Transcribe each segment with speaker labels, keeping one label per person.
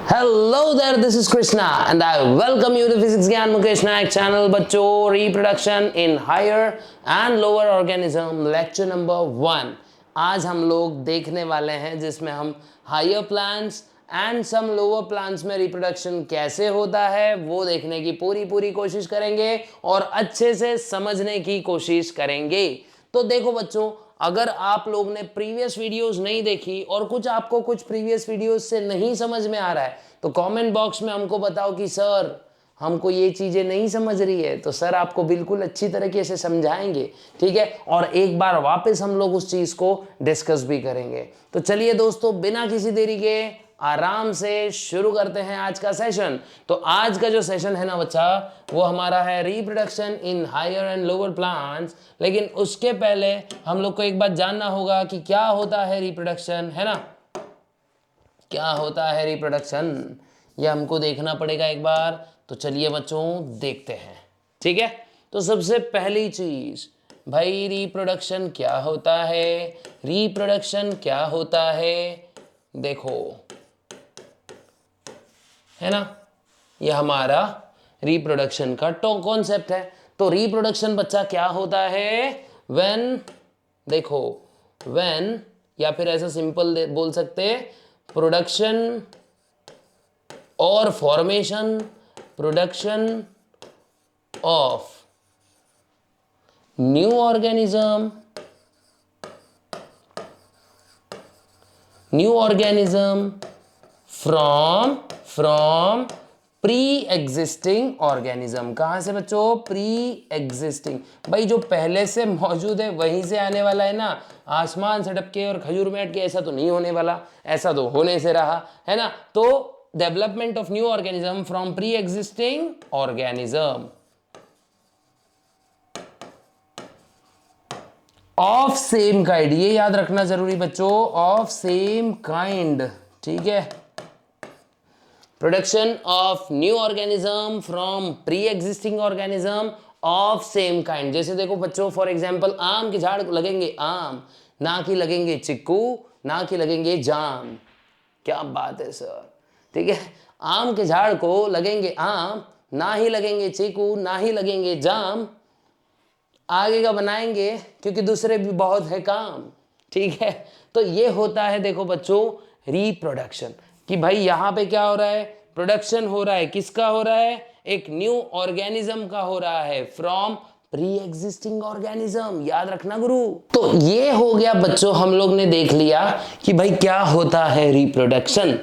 Speaker 1: Hello there, this is Krishna and I welcome you to Physics Gyan Mukesh Nayak channel. बच्चों, reproduction in higher and lower organism lecture number 1 आज हम लोग देखने वाले हैं, जिसमें हम higher plants and some lower plants में reproduction कैसे होता है वो देखने की पूरी कोशिश करेंगे और अच्छे से समझने की कोशिश करेंगे। तो देखो बच्चों, अगर आप लोग ने प्रीवियस वीडियोस नहीं देखी और कुछ प्रीवियस वीडियोस से नहीं समझ में आ रहा है तो कमेंट बॉक्स में हमको बताओ कि सर हमको ये चीजें नहीं समझ रही है, तो सर आपको बिल्कुल अच्छी तरीके से समझाएंगे, ठीक है। और एक बार वापस हम लोग उस चीज को डिस्कस भी करेंगे। तो चलिए दोस्तों, बिना किसी देरी के आराम से शुरू करते हैं आज का सेशन। तो आज का जो सेशन है ना बच्चा, वो हमारा है reproduction in higher and lower plants. लेकिन उसके पहले हम लोग को एक बात जानना होगा कि क्या होता है रिप्रोडक्शन, है ना। क्या होता है रिप्रोडक्शन, ये हमको देखना पड़ेगा एक बार। तो चलिए बच्चों देखते हैं, ठीक है। तो सबसे पहली चीज भाई, रिप्रोडक्शन क्या होता है। रिप्रोडक्शन क्या होता है, देखो, है ना, ये हमारा रिप्रोडक्शन का कॉन्सेप्ट है। तो रिप्रोडक्शन बच्चा क्या होता है, व्हेन, देखो व्हेन, या फिर ऐसा सिंपल बोल सकते प्रोडक्शन और formation, production of new organism, from pre existing organism. कहां से बच्चों, प्री एग्जिस्टिंग, भाई जो पहले से मौजूद है वहीं से आने वाला है ना। आसमान से टपके और खजूर में अटके ऐसा तो नहीं होने वाला, ऐसा तो होने से रहा, है ना। तो development of new organism from pre existing organism of same kind, ये याद रखना जरूरी बच्चों, ऑफ सेम काइंड, ठीक है। Production of new organism from pre existing organism of same kind. जैसे देखो बच्चों, फॉर एग्जांपल आम के झाड़ लगेंगे आम, ना कि लगेंगे चिक्कू, ना कि लगेंगे जाम। क्या बात है सर, ठीक है। आम के झाड़ को लगेंगे आम, ना ही लगेंगे चीकू, ना ही लगेंगे जाम। आगे का बनाएंगे क्योंकि दूसरे भी बहुत है काम, ठीक है। तो ये होता है देखो बच्चों रिप्रोडक्शन, कि भाई यहाँ पे क्या हो रहा है, प्रोडक्शन हो रहा है, किसका हो रहा है, एक न्यू ऑर्गेनिज्म का हो रहा है फ्रॉम प्री एग्जिस्टिंग ऑर्गेनिज्म। याद रखना गुरु। तो ये हो गया बच्चों, हम लोग ने देख लिया कि भाई क्या होता है रिप्रोडक्शन।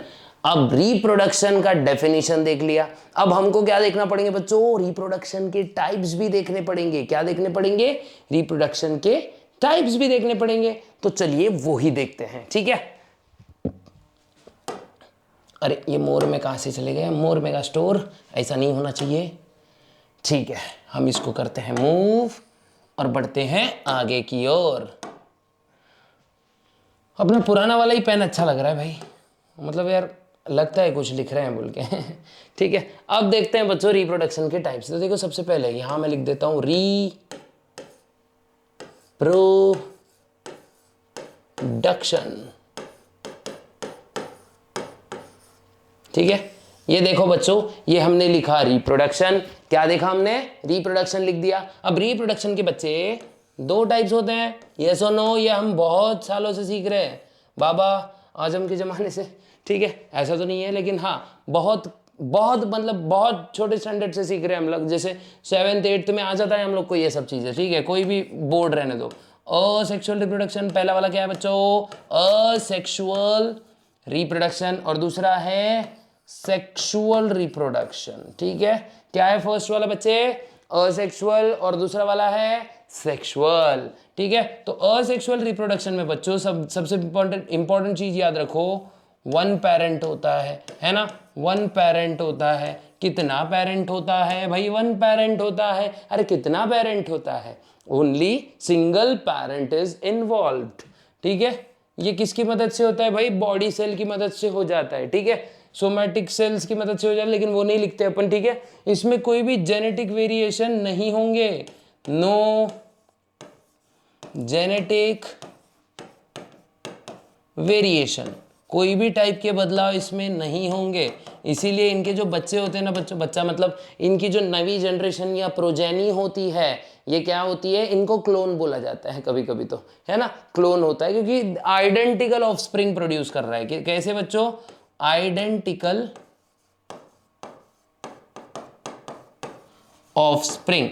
Speaker 1: अब रिप्रोडक्शन का डेफिनेशन देख लिया, अब हमको क्या देखना पड़ेंगे बच्चों, रिप्रोडक्शन के टाइप्स भी देखने पड़ेंगे। क्या देखने पड़ेंगे, रिप्रोडक्शन के टाइप्स भी देखने पड़ेंगे। तो चलिए वो ही देखते हैं, ठीक है। अरे ये मोर में कहां से चले गए, मोर में का स्टोर, ऐसा नहीं होना चाहिए, ठीक है। हम इसको करते हैं मूव और बढ़ते हैं आगे की ओर। अपना पुराना वाला ही पेन अच्छा लग रहा है भाई, मतलब यार लगता है कुछ लिख रहे हैं बोल के ठीक है। अब देखते हैं बच्चों रिप्रोडक्शन के टाइप्स। तो देखो सबसे पहले यहां मैं लिख देता हूं रिप्रोडक्शन, ठीक है। ये देखो बच्चों, ये हमने लिखा रिप्रोडक्शन, क्या देखा हमने, रिप्रोडक्शन लिख दिया। अब रिप्रोडक्शन के बच्चे दो टाइप्स होते हैं, यस और नो, ये हम बहुत सालों से सीख रहे हैं, बाबा आजम के जमाने से, ठीक है। ऐसा तो नहीं है, लेकिन हाँ बहुत मतलब बहुत छोटे स्टैंडर्ड से सीख रहे हैं हम लोग। जैसे 7th 8th में आ जाता है हम लोग को ये सब चीजें, ठीक है। कोई भी बोर्ड रहने दो। असेक्सुअल रिप्रोडक्शन पहला वाला क्या है बच्चों, असेक्सुअल रिप्रोडक्शन, और दूसरा है सेक्सुअल रिप्रोडक्शन, ठीक है। क्या है फर्स्ट वाला बच्चे, असेक्सुअल, और दूसरा वाला है सेक्सुअल, ठीक है। तो असेक्सुअल रिप्रोडक्शन में बच्चों सबसे इंपॉर्टेंट चीज याद रखो, वन पेरेंट होता है ना, वन पेरेंट होता है। कितना पेरेंट होता है भाई, वन पेरेंट होता है। अरे कितना पेरेंट होता है, only single parent is involved, ठीक है। ये किसकी मदद से होता है भाई, बॉडी सेल की मदद से हो जाता है, ठीक है। सोमैटिक सेल्स की मदद से हो जाता है, लेकिन वो नहीं लिखते अपन, ठीक है। इसमें कोई भी जेनेटिक वेरिएशन नहीं होंगे, नो जेनेटिक वेरिएशन, कोई भी टाइप के बदलाव इसमें नहीं होंगे। इसीलिए इनके जो बच्चे होते हैं ना, बच्चा मतलब इनकी जो नवी जनरेशन या प्रोजेनी होती है, ये क्या होती है, इनको क्लोन बोला जाता है कभी कभी, तो है ना, क्लोन होता है क्योंकि आइडेंटिकल ऑफस्प्रिंग प्रोड्यूस कर रहा है। कैसे बच्चों, आइडेंटिकल ऑफस्प्रिंग।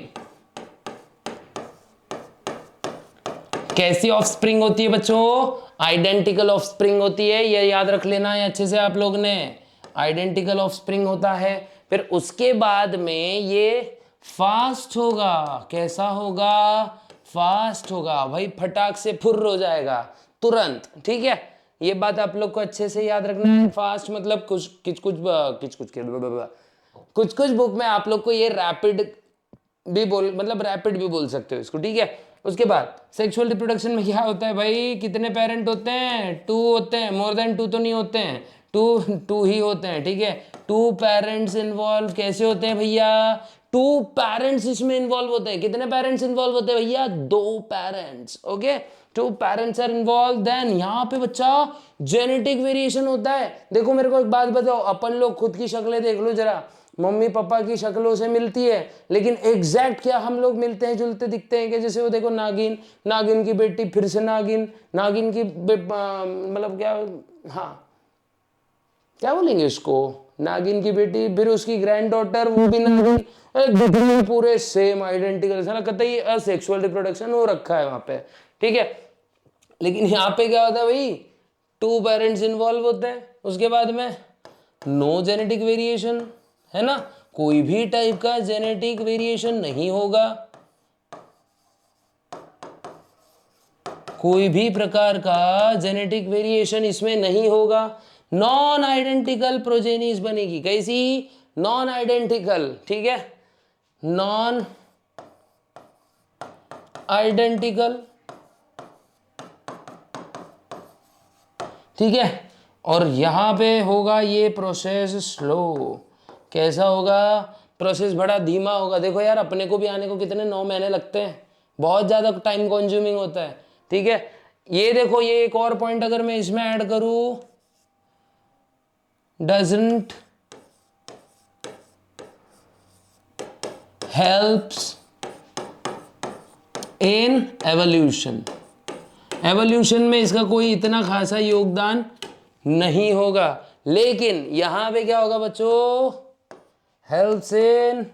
Speaker 1: कैसी ऑफस्प्रिंग होती है बच्चों, आइडेंटिकल ऑफस्प्रिंग होती है, ये याद रख लेना है अच्छे से आप लोग ने, आइडेंटिकल ऑफस्प्रिंग होता है। फिर उसके बाद में ये फास्ट होगा। कैसा होगा, फास्ट होगा भाई, फटाक से फुर्र हो जाएगा तुरंत, ठीक है। ये बात आप लोग को अच्छे से याद रखना है। फास्ट मतलब कुछ कुछ बुक में आप लोग को ये रैपिड भी बोल, मतलब रैपिड भी बोल सकते हो इसको, ठीक है। उसके बाद सेक्सुअल रिप्रोडक्शन में क्या होता है भाई, कितने पेरेंट होते हैं, 2 होते हैं, मोर देन 2 तो नहीं होते हैं, 2 ही होते हैं, ठीक है। 2 पेरेंट्स इन्वॉल्व। कैसे होते हैं भैया, 2 पेरेंट्स इसमें इन्वॉल्व होते हैं। कितने पेरेंट्स इन्वॉल्व होते हैं भैया, 2 parents, okay. 2 parents are involve. Then यहाँ पे बच्चा जेनेटिक वेरिएशन होता है। देखो मेरे को एक बात बताओ, अपन लोग खुद की शक्लें देख लो जरा, मम्मी पापा की शक्लों से मिलती है, लेकिन एग्जैक्ट क्या हम लोग मिलते हैं जुलते दिखते हैं कि जैसे वो देखो नागिन, नागिन की बेटी फिर से नागिन, नागिन की मतलब क्या, हाँ क्या बोलेंगे उसको, नागिन की बेटी, फिर उसकी ग्रैंड डॉटर वो भी नागिन, दिखने में पूरे सेम आइडेंटिकल, साला कतई असेक्सुअल रिप्रोडक्शन हो रखा है वहां पे, ठीक है। लेकिन यहाँ पे क्या होता है भाई, 2 पेरेंट्स इन्वॉल्व होते हैं। उसके बाद में नो जेनेटिक वेरिएशन, है ना, कोई भी टाइप का जेनेटिक वेरिएशन नहीं होगा, कोई भी प्रकार का जेनेटिक वेरिएशन इसमें नहीं होगा। नॉन आइडेंटिकल प्रोजेनीज बनेगी। कैसी, नॉन आइडेंटिकल, ठीक है, नॉन आइडेंटिकल, ठीक है। और यहां पे होगा ये प्रोसेस स्लो। कैसा होगा, प्रोसेस बड़ा धीमा होगा। देखो यार, अपने को भी आने को कितने 9 महीने लगते हैं, बहुत ज़्यादा टाइम कंज्यूमिंग होता है, ठीक है। ये देखो, ये एक और पॉइंट अगर मैं इसमें ऐड करूं, doesn't helps in evolution. Evolution में इसका कोई इतना खासा योगदान नहीं होगा, लेकिन यहां पे क्या होगा बच्चों, हेल्प्स इन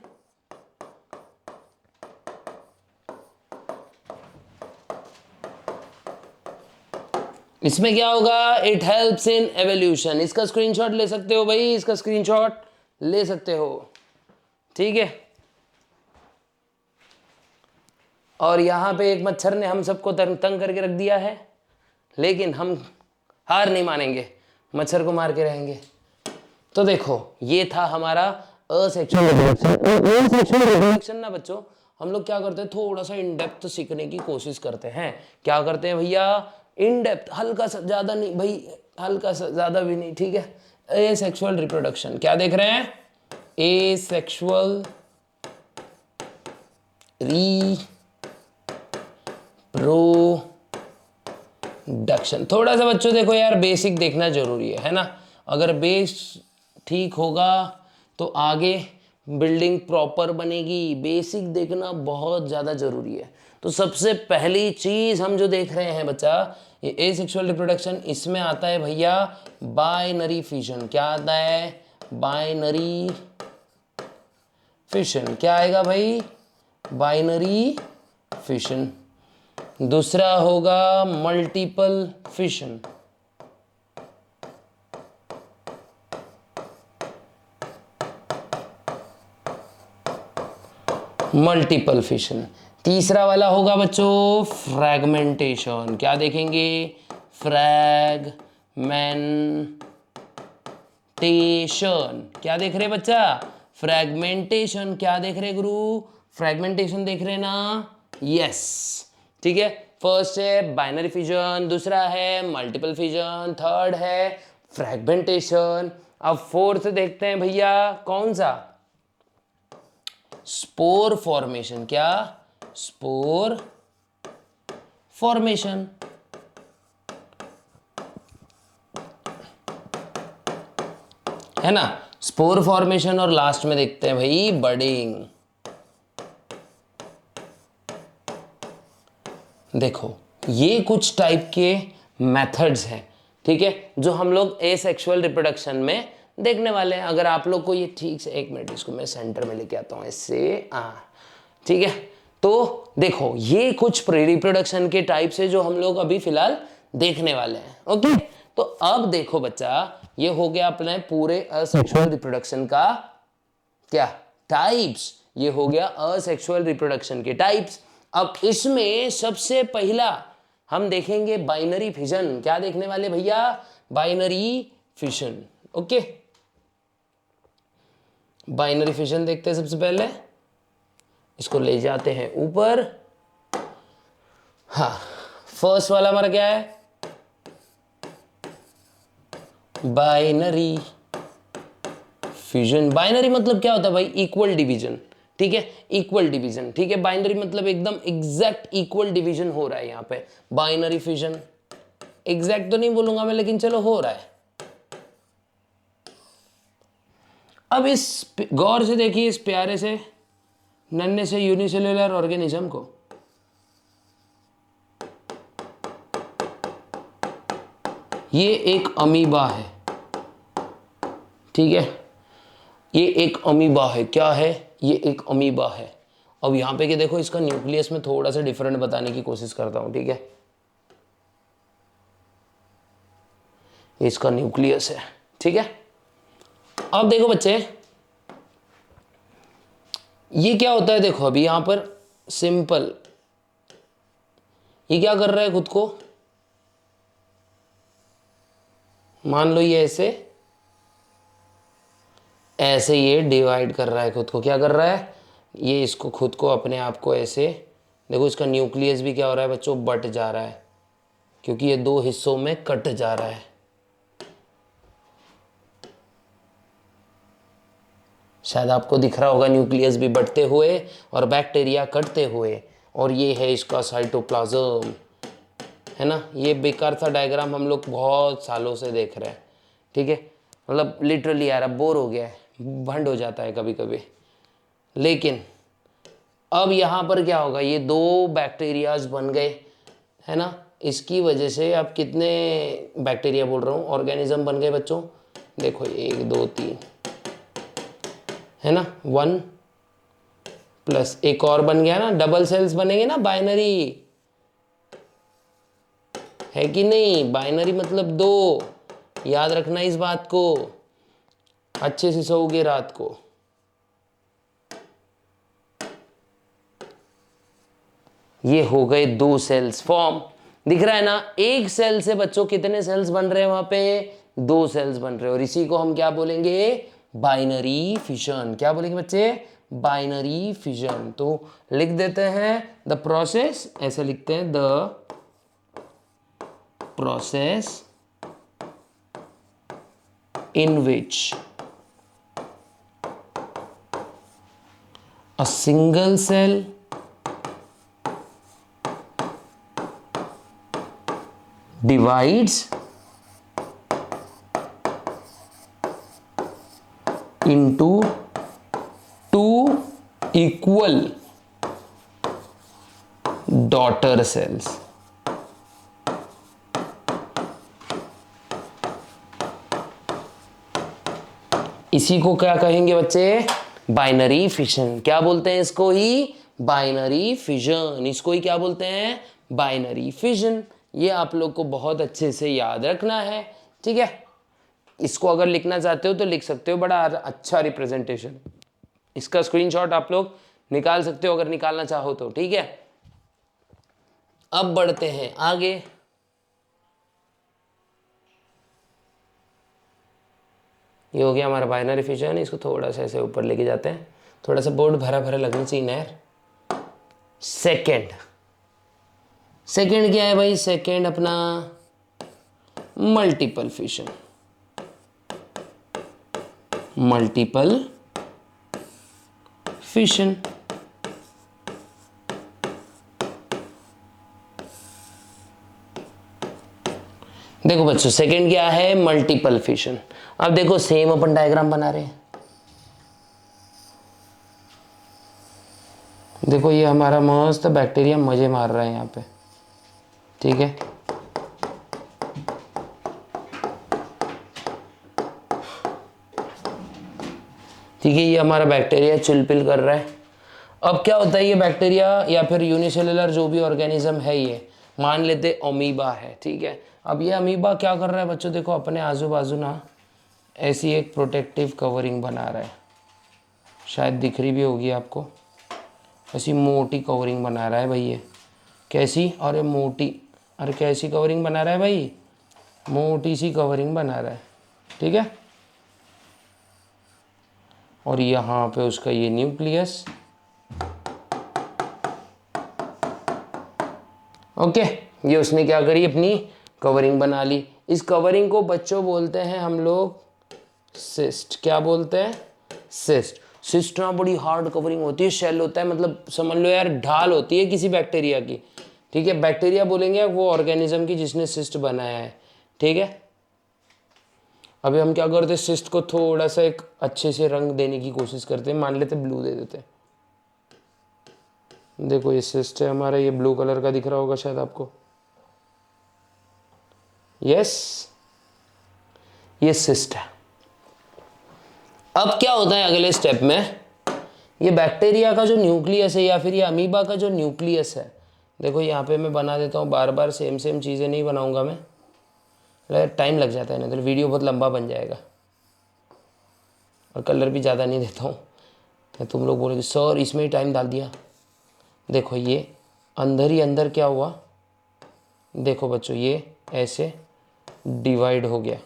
Speaker 1: इसमें क्या होगा, इट हेल्प्स इन एवोल्यूशन। इसका स्क्रीनशॉट ले सकते हो भाई, इसका स्क्रीनशॉट ले सकते हो, ठीक है। और यहां पे एक मच्छर ने हम सबको तंग करके रख दिया है, लेकिन हम हार नहीं मानेंगे, मच्छर को मार के रहेंगे। तो देखो, ये था हमारा असेक्सुअल रिप्रोडक्शन ना बच्चों। हम लोग क्या करते हैं, थोड़ा सा इन डेप्थ सीखने की कोशिश करते हैं। क्या करते हैं भैया, इन डेप्थ, हल्का सा, ज्यादा नहीं भाई, हल्का सा, ज्यादा भी नहीं, ठीक है। एसेक्सुअल रिप्रोडक्शन क्या देख रहे हैं, एसेक्सुअल रिप्रोडक्शन। थोड़ा सा बच्चों देखो यार, बेसिक देखना जरूरी है ना। अगर बेस ठीक होगा तो आगे बिल्डिंग प्रॉपर बनेगी। बेसिक देखना बहुत ज़्यादा ज़रूरी है। तो सबसे पहली चीज़ हम जो देख रहे हैं बच्चा, ये एसेक्सुअल रिप्रोडक्शन, इसमें आता है भैया बाइनरी फिशन। क्या आता है, बाइनरी फिशन। क्या आएगा भाई, बाइनरी फिशन। दूसरा होगा मल्टीपल फिशन। Multiple fission. तीसरा वाला होगा बच्चों फ्रैगमेंटेशन। क्या देखेंगे, फ्रैगमेंटेशन। क्या देख रहे बच्चा, फ्रैगमेंटेशन। क्या देख रहे गुरु, फ्रैगमेंटेशन देख रहे ना, यस, ठीक है। फर्स्ट है बाइनरी फिजन, दूसरा है मल्टीपल फिजन, थर्ड है फ्रैगमेंटेशन। अब फोर्थ देखते हैं भैया, कौन सा, स्पोर फॉर्मेशन। क्या, स्पोर फॉर्मेशन। है ना, स्पोर फॉर्मेशन, और लास्ट में देखते हैं भाई बडिंग। देखो ये कुछ टाइप के मेथड्स हैं, ठीक है, जो हम लोग एसेक्सुअल रिप्रोडक्शन में देखने वाले हैं। अगर आप लोग को ये ठीक से, एक मिनट इसको मैं सेंटर में लेके आता हूँ इससे, ठीक है। तो देखो ये कुछ प्री रिप्रोडक्शन के टाइप से जो हम लोग अभी फिलहाल देखने वाले हैं। ओके, तो अब देखो बच्चा, ये हो गया अपने पूरे असेक्सुअल रिप्रोडक्शन का क्या टाइप्स, ये हो गया असेक्सुअल रिप्रोडक्शन के टाइप्स। अब इसमें सबसे पहला हम देखेंगे बाइनरी फिजन। क्या देखने वाले भैया? Binary fission. Okay, binary fission देखते हैं सबसे पहले। इसको ले जाते हैं ऊपर। हाँ, फर्स्ट वाला हमारा क्या है? Binary fission. बाइनरी मतलब क्या होता है भाई? इक्वल डिवीजन, ठीक है, इक्वल डिवीजन, ठीक है। बाइनरी मतलब एकदम एग्जैक्ट इक्वल डिवीजन हो रहा है यहाँ पे, बाइनरी फिजन। एग्जैक्ट तो नहीं बोलूंगा मैं, लेकिन चलो हो रहा है। अब इस गौर से देखिए इस प्यारे से नन्हे से यूनिसेल्युलर ऑर्गेनिज्म को। ये एक अमीबा है, ठीक है, ये एक अमीबा है। क्या है? ये एक अमीबा है। अब यहां पे क्या देखो, इसका न्यूक्लियस में थोड़ा सा डिफरेंट बताने की कोशिश करता हूं, ठीक है। इसका न्यूक्लियस है, ठीक है। अब देखो बच्चे, ये क्या होता है? देखो अभी यहां पर सिंपल, ये क्या कर रहा है खुद को, मान लो ये ऐसे ऐसे ये डिवाइड कर रहा है खुद को। क्या कर रहा है? ये इसको खुद को अपने आप को ऐसे, देखो इसका न्यूक्लियस भी क्या हो रहा है बच्चों? बट जा रहा है, क्योंकि ये दो हिस्सों में कट जा रहा है। शायद आपको दिख रहा होगा न्यूक्लियस भी बढ़ते हुए और बैक्टीरिया कटते हुए। और ये है इसका साइटोप्लाज्म, है ना। ये बेकार सा डायग्राम हम लोग बहुत सालों से देख रहे हैं, ठीक है। मतलब लिटरली यार अब बोर हो गया है, भंड हो जाता है कभी कभी। लेकिन अब यहाँ पर क्या होगा? ये दो बैक्टीरियाज बन गए, है ना। इसकी वजह से अब कितने बैक्टीरिया बोल रहा हूँ, ऑर्गेनिज्म बन गए बच्चों। देखो 1 2 3, है ना, 1 प्लस एक और बन गया ना, डबल सेल्स बनेंगे ना, बाइनरी है कि नहीं? बाइनरी मतलब 2, याद रखना इस बात को, अच्छे से सोओगे रात को। ये हो गए 2 सेल्स फॉर्म, दिख रहा है ना। एक सेल से बच्चों कितने सेल्स बन रहे हैं वहां पे? 2 सेल्स बन रहे हैं। और इसी को हम क्या बोलेंगे? Binary fission. क्या बोलेंगे बच्चे? Binary fission. तो लिख देते हैं द प्रोसेस, ऐसे लिखते हैं, the process in which a single cell divides into 2 equal daughter cells। इसी को क्या कहेंगे बच्चे? Binary fission. क्या बोलते हैं इसको ही? Binary fission. इसको ही क्या बोलते हैं? Binary fission. ये आप लोग को बहुत अच्छे से याद रखना है, ठीक है। इसको अगर लिखना चाहते हो तो लिख सकते हो, बड़ा अच्छा रिप्रेजेंटेशन। इसका स्क्रीनशॉट आप लोग निकाल सकते हो अगर निकालना चाहो तो, ठीक है। अब बढ़ते हैं आगे। ये हो गया हमारा बाइनरी फिजन। इसको थोड़ा सा ऐसे ऊपर लेके जाते हैं, थोड़ा सा बोर्ड भरा भरा लगना चाहिए ना यार। सेकेंड क्या है भाई? सेकेंड अपना मल्टीपल फिजन। Multiple fission. देखो बच्चों सेकंड क्या है, मल्टीपल फिशन। अब देखो सेम अपन डायग्राम बना रहे हैं। देखो ये हमारा मस्त बैक्टीरिया मजे मार रहा है यहाँ पे, ठीक है। ठीक है, ये हमारा बैक्टीरिया चिलपिल कर रहा है। अब क्या होता है, ये बैक्टीरिया या फिर यूनिसेलुलर जो भी ऑर्गेनिज्म है, ये मान लेते अमीबा है, ठीक है। अब ये अमीबा क्या कर रहा है बच्चों, देखो अपने आजू बाजू ना ऐसी एक प्रोटेक्टिव कवरिंग बना रहा है, शायद दिख रही भी होगी आपको। ऐसी मोटी कवरिंग बना रहा है भाई ये। कैसी, अरे मोटी, अरे कैसी कवरिंग बना रहा है भाई, मोटी सी कवरिंग बना रहा है, ठीक है। और यहाँ पे उसका ये न्यूक्लियस, ओके। ये उसने क्या करी, अपनी कवरिंग बना ली। इस कवरिंग को बच्चों बोलते हैं हम लोग सिस्ट। क्या बोलते हैं, सिस्ट। सिस्ट ना बड़ी हार्ड कवरिंग होती है, शेल होता है, मतलब समझ लो यार ढाल होती है किसी बैक्टीरिया की, ठीक है। बैक्टीरिया बोलेंगे वो ऑर्गेनिज्म की जिसने सिस्ट बनाया है, ठीक है। अभी हम क्या करते हैं, सिस्ट को थोड़ा सा एक अच्छे से रंग देने की कोशिश करते हैं, मान लेते ब्लू दे देते हैं। देखो ये सिस्ट है हमारा, ये ब्लू कलर का दिख रहा होगा शायद आपको, यस, ये सिस्ट है। अब क्या होता है अगले स्टेप में, ये बैक्टीरिया का जो न्यूक्लियस है या फिर ये अमीबा का जो न्यूक्लियस है, देखो यहाँ पे मैं बना देता हूँ, बार बार सेम सेम चीज़ें नहीं बनाऊंगा मैं, टाइम लग जाता है ना, तो वीडियो बहुत लंबा बन जाएगा। और कलर भी ज़्यादा नहीं देता हूँ, तुम लोग बोलोगे सर इसमें ही टाइम डाल दिया। देखो ये अंदर ही अंदर क्या हुआ, देखो बच्चों ये ऐसे डिवाइड हो गया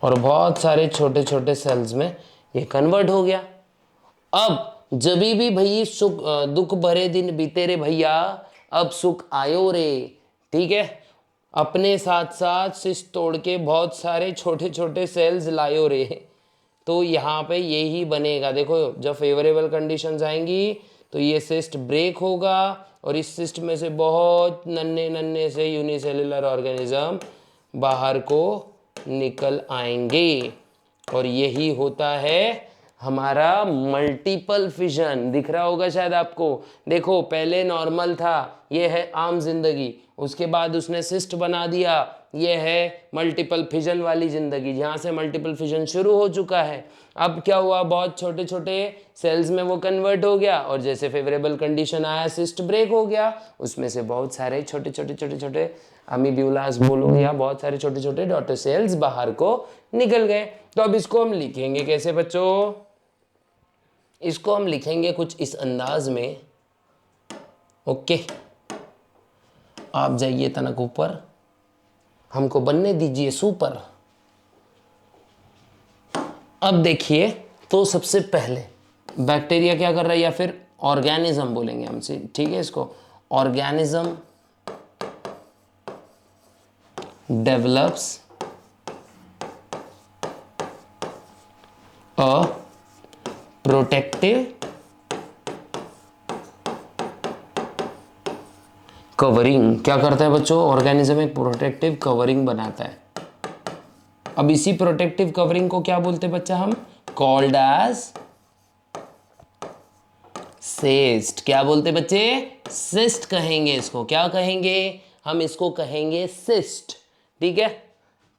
Speaker 1: और बहुत सारे छोटे छोटे सेल्स में ये कन्वर्ट हो गया। अब जब भी भई सुख दुख भरे दिन बीते रे भैया, अब सुख आयो रे, ठीक है। अपने साथ साथ सिस्ट तोड़ के बहुत सारे छोटे छोटे सेल्स लायो रे, तो यहाँ पे यही बनेगा। देखो जब फेवरेबल कंडीशंस आएंगी तो ये सिस्ट ब्रेक होगा और इस सिस्ट में से बहुत नन्हे नन्हे से यूनिसेलुलर ऑर्गेनिज्म बाहर को निकल आएंगे और यही होता है हमारा मल्टीपल फिशन। दिख रहा होगा शायद आपको। देखो पहले नॉर्मल था, ये है आम जिंदगी, उसके बाद उसने सिस्ट बना दिया, ये है मल्टीपल फिजन वाली जिंदगी, जहाँ से मल्टीपल फिजन शुरू हो चुका है। अब क्या हुआ, बहुत छोटे छोटे सेल्स में वो कन्वर्ट हो गया और जैसे फेवरेबल कंडीशन आया सिस्ट ब्रेक हो गया, उसमें से बहुत सारे छोटे छोटे छोटे छोटे अमीब्यूलास बोलो या बहुत सारे छोटे छोटे डॉटर सेल्स बाहर को निकल गए। तो अब इसको हम लिखेंगे कैसे बच्चों, इसको हम लिखेंगे कुछ इस अंदाज में, ओके। आप जाइए तनक ऊपर, हमको बनने दीजिए सुपर। अब देखिए, तो सबसे पहले बैक्टीरिया क्या कर रहा है या फिर ऑर्गेनिज्म बोलेंगे हमसे, ठीक है। इसको organism develops a protective covering. क्या करता है बच्चों, ऑर्गेनिज्म एक प्रोटेक्टिव कवरिंग बनाता है। अब इसी प्रोटेक्टिव कवरिंग को क्या बोलते हैं बच्चा हम, कॉल्ड एज सिस्ट। क्या बोलते बच्चे, सिस्ट कहेंगे इसको। क्या कहेंगे हम, इसको कहेंगे सिस्ट, ठीक है।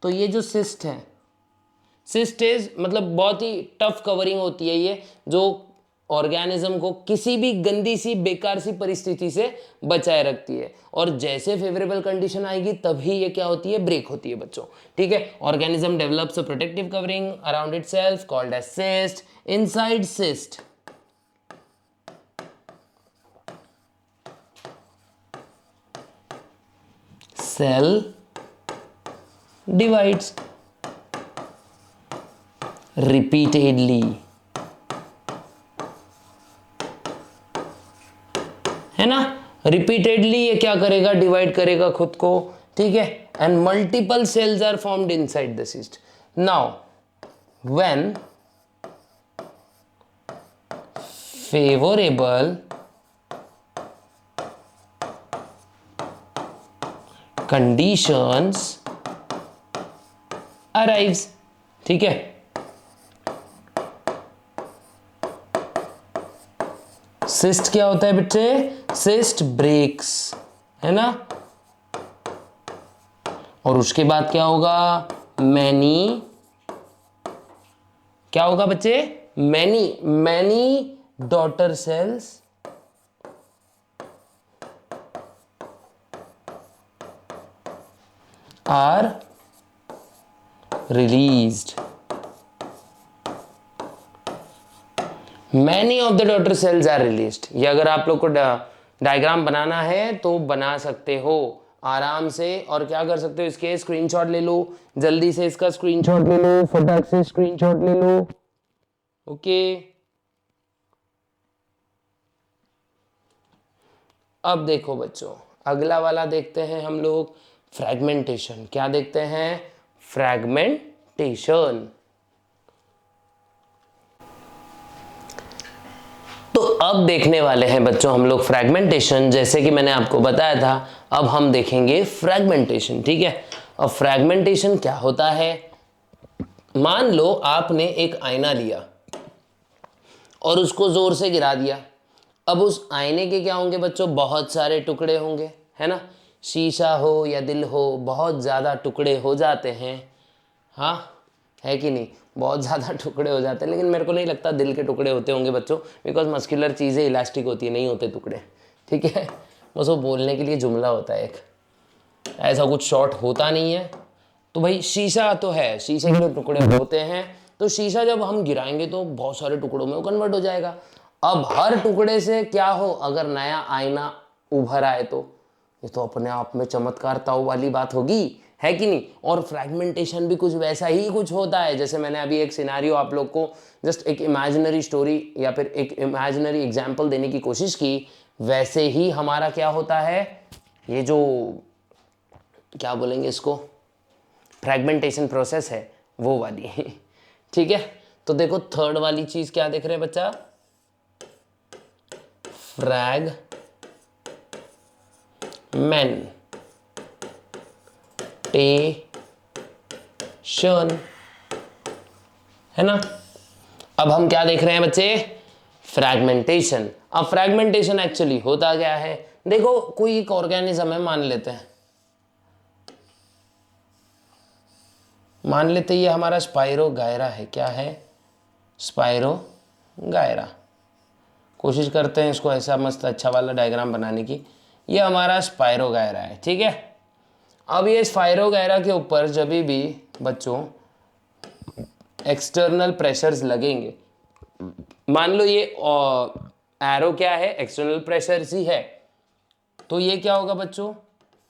Speaker 1: तो ये जो सिस्ट है, सिस्ट इज मतलब बहुत ही टफ कवरिंग होती है ये, जो ऑर्गेनिज्म को किसी भी गंदी सी बेकार सी परिस्थिति से बचाए रखती है। और जैसे फेवरेबल कंडीशन आएगी तभी ये क्या होती है, ब्रेक होती है बच्चों, ठीक है। Organism develops a protective covering around itself called as cyst. Inside cyst cell divides repeatedly, है ना। रिपीटेडली ये क्या करेगा, डिवाइड करेगा खुद को, ठीक है। And multiple cells are formed inside the cyst. Now when favourable conditions arrives. ठीक है, सिस्ट क्या होता है बच्चे? सिस्ट ब्रेक्स, है ना। और उसके बाद क्या होगा? मैनी, क्या होगा बच्चे? Many daughter cells are released. Many of the daughter cells are released. ये अगर आप लोग को डायग्राम बनाना है तो बना सकते हो आराम से. और क्या कर सकते हो? इसके स्क्रीनशॉट ले लो, जल्दी से इसका स्क्रीनशॉट ले लो, फटाक से स्क्रीनशॉट ले लो. ओके, अब देखो बच्चों, अगला वाला देखते हैं हम लोग, फ्रैगमेंटेशन. क्या देखते हैं? फ्रैगमेंटेशन. तो अब देखने वाले हैं बच्चों हम लोग फ्रैगमेंटेशन. जैसे कि मैंने आपको बताया था, अब हम देखेंगे फ्रैगमेंटेशन. ठीक है, अब फ्रैगमेंटेशन क्या होता है? मान लो आपने एक आईना लिया और उसको जोर से गिरा दिया. अब उस आईने के क्या होंगे बच्चों? बहुत सारे टुकड़े होंगे, है ना. शीशा हो या दिल हो, बहुत ज़्यादा टुकड़े हो जाते हैं. हाँ, है कि नहीं? बहुत ज़्यादा टुकड़े हो जाते हैं. लेकिन मेरे को नहीं लगता दिल के टुकड़े होते होंगे बच्चों, बिकॉज मस्कुलर चीज़ें इलास्टिक होती है, नहीं होते टुकड़े. ठीक है, बस वो बोलने के लिए जुमला होता है एक, ऐसा कुछ शॉर्ट होता नहीं है. तो भाई शीशा तो है, शीशे के टुकड़े होते हैं. तो शीशा जब हम गिराएंगे तो बहुत सारे टुकड़ों में वो कन्वर्ट हो जाएगा. अब हर टुकड़े से क्या हो, अगर नया आईना उभर आए तो ये तो अपने आप में चमत्कारताओं वाली बात होगी, है कि नहीं. और फ्रैगमेंटेशन भी कुछ वैसा ही कुछ होता है. जैसे मैंने अभी एक सिनारियो आप लोग को जस्ट एक इमेजिनरी स्टोरी या फिर एक इमेजिनरी एग्जाम्पल देने की कोशिश की, वैसे ही हमारा क्या होता है, ये जो क्या बोलेंगे इसको, फ्रैगमेंटेशन प्रोसेस है वो वाली. ठीक है, तो देखो थर्ड वाली चीज क्या देख रहे हैं बच्चा? फ्रैगमेंटेशन, है ना. अब हम क्या देख रहे हैं बच्चे? फ्रैगमेंटेशन. अब फ्रैगमेंटेशन एक्चुअली होता क्या है? देखो कोई एक ऑर्गेनिज्म है, मान लेते हैं ये हमारा स्पाइरो गायरा है. क्या है? स्पाइरो गायरा. कोशिश करते हैं इसको ऐसा मस्त अच्छा वाला डायग्राम बनाने की. ये हमारा स्पाइरो गायरा है. ठीक है, अब ये स्पाइरो गायरा के ऊपर जब भी बच्चों एक्सटर्नल प्रेशर्स लगेंगे, मान लो ये एरो क्या है? एक्सटर्नल प्रेशर्स ही है. तो ये क्या होगा बच्चों?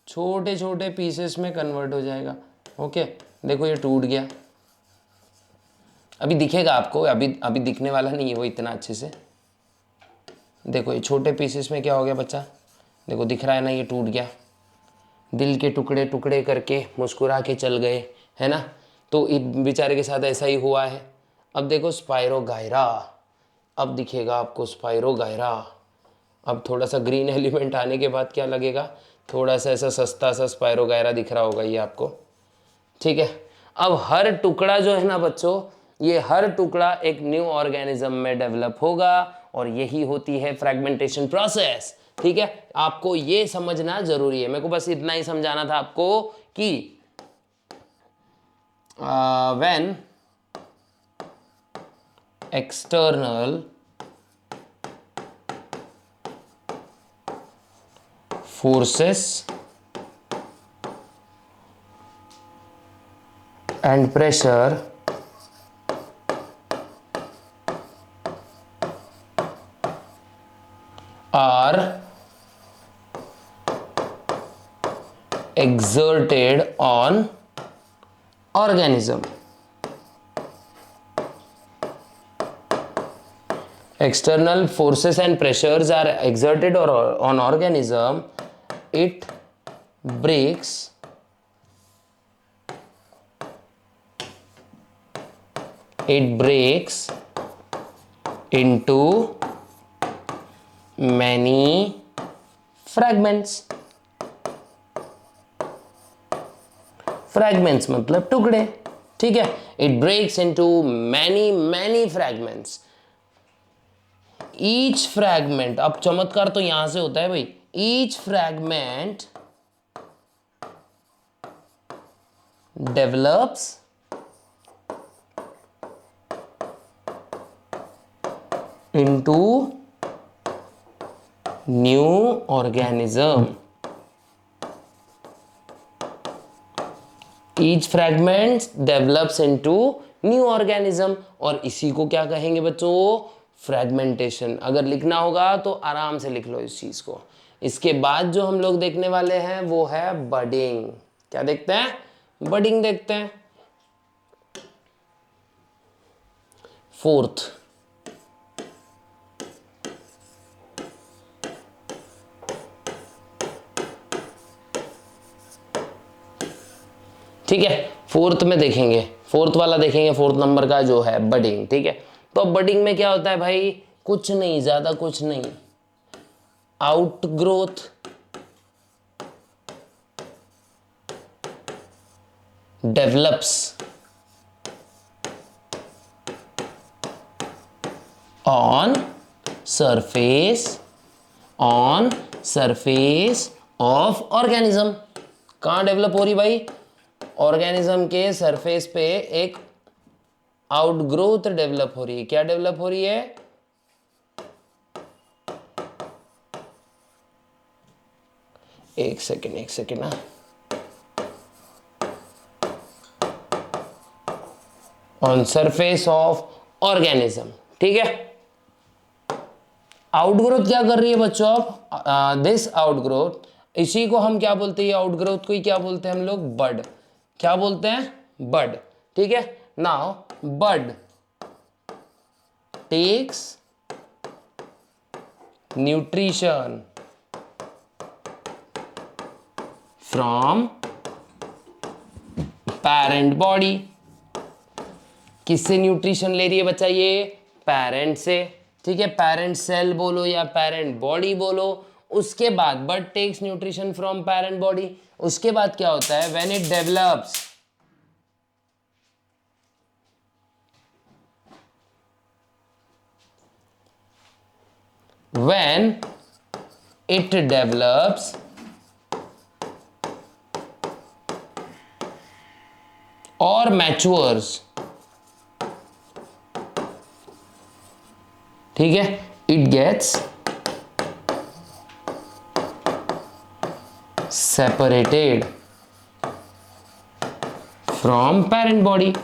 Speaker 1: छोटे छोटे पीसेस में कन्वर्ट हो जाएगा. ओके, देखो ये टूट गया. अभी दिखेगा आपको, अभी दिखने वाला नहीं है वो इतना अच्छे से. देखो ये छोटे पीसेस में क्या हो गया बच्चा? देखो दिख रहा है ना, ये टूट गया. दिल के टुकड़े टुकड़े करके मुस्कुरा के चल गए, है ना. तो बेचारे के साथ ऐसा ही हुआ है. अब देखो स्पाइरो गायरा, अब दिखेगा आपको स्पाइरो गायरा. अब थोड़ा सा ग्रीन एलिमेंट आने के बाद क्या लगेगा? थोड़ा सा ऐसा सस्ता सा स्पाइरो गायरा दिख रहा होगा ये आपको. ठीक है, अब हर टुकड़ा जो है ना बच्चों, ये हर टुकड़ा एक न्यू ऑर्गेनिज्म में डेवलप होगा और यही होती है फ्रैगमेंटेशन प्रोसेस. ठीक है, आपको ये समझना जरूरी है. मेरे को बस इतना ही समझाना था आपको कि when external forces and pressure are exerted on organism. External forces and pressures are exerted on organism. It breaks into many fragments. Fragments मतलब टुकड़े, ठीक है। It breaks into many many fragments. Each fragment, अब चमत्कार तो यहां से होता है भाई, each fragment develops into new organism. Each fragment develops into new organism, और इसी को क्या कहेंगे बच्चों, फ्रैगमेंटेशन। अगर लिखना होगा तो आराम से लिख लो इस चीज को। इसके बाद जो हम लोग देखने वाले हैं वो है बडिंग। क्या देखते हैं, बडिंग देखते हैं। फोर्थ, ठीक है, फोर्थ में देखेंगे, फोर्थ वाला देखेंगे, फोर्थ नंबर का जो है बडिंग, ठीक है। तो बडिंग में क्या होता है भाई, कुछ नहीं, ज्यादा कुछ नहीं, outgrowth develops on surface of organism. कहां डेवलप हो रही भाई, ऑर्गेनिज्म के सरफेस पे एक आउटग्रोथ डेवलप हो रही है। क्या डेवलप हो रही है, एक सेकेंड ना, ऑन सरफेस ऑफ ऑर्गेनिज्म, ठीक है। आउटग्रोथ क्या कर रही है बच्चों, दिस आउटग्रोथ, इसी को हम क्या बोलते हैं, आउटग्रोथ को ही क्या बोलते हैं हम लोग, बड। क्या बोलते हैं, बड, ठीक है। Now bud takes nutrition from parent body. किससे न्यूट्रिशन ले रही है बच्चा, ये पेरेंट से, ठीक है। पेरेंट सेल बोलो या पेरेंट बॉडी बोलो। उसके बाद bud takes nutrition from parent body, उसके बाद क्या होता है, when it develops, when it develops or matures, ठीक है, it gets separated from parent body।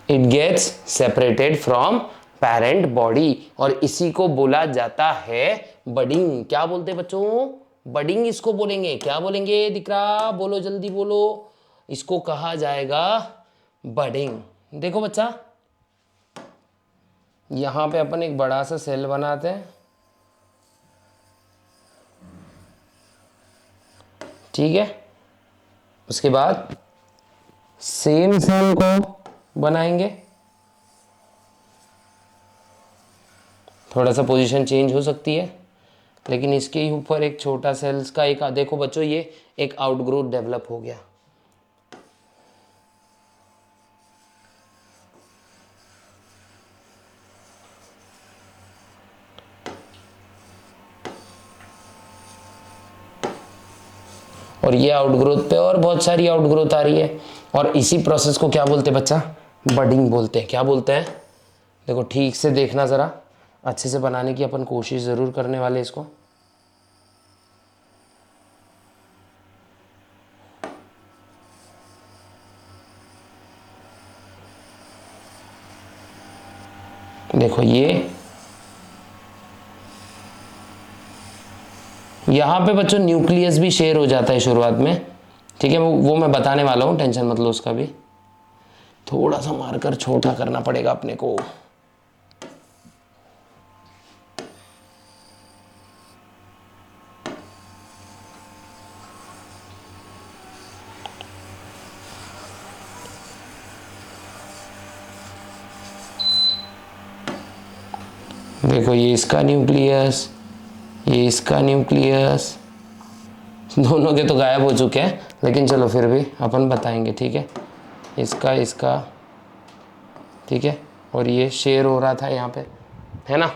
Speaker 1: It gets separated from parent body, और इसी को बोला जाता है बडिंग। क्या बोलते हैं बच्चों, बडिंग इसको बोलेंगे। क्या बोलेंगे, दिख रहा, बोलो जल्दी बोलो, इसको कहा जाएगा बडिंग। देखो बच्चा, यहां पे अपन एक बड़ा सा सेल बनाते हैं, ठीक है। उसके बाद सेम सेल को बनाएंगे, थोड़ा सा पोजीशन चेंज हो सकती है, लेकिन इसके ही ऊपर एक छोटा सेल्स का एक, देखो बच्चों, ये एक आउटग्रोथ डेवलप हो गया। और ये आउटग्रोथ पे और बहुत सारी आउटग्रोथ आ रही है, और इसी प्रोसेस को क्या बोलते हैं बच्चा, बडिंग बोलते हैं। क्या बोलते हैं, देखो ठीक से देखना, जरा अच्छे से बनाने की अपन कोशिश जरूर करने वाले इसको। देखो ये यहां पे बच्चों न्यूक्लियस भी शेयर हो जाता है शुरुआत में, ठीक है। वो मैं बताने वाला हूं, टेंशन मत लो उसका भी। थोड़ा सा मारकर छोटा करना पड़ेगा अपने को। देखो ये इसका न्यूक्लियस, ये इसका न्यूक्लियस, दोनों के तो गायब हो चुके हैं, लेकिन चलो फिर भी अपन बताएंगे, ठीक है। इसका ठीक है, और ये शेयर हो रहा था यहाँ पे, है ना।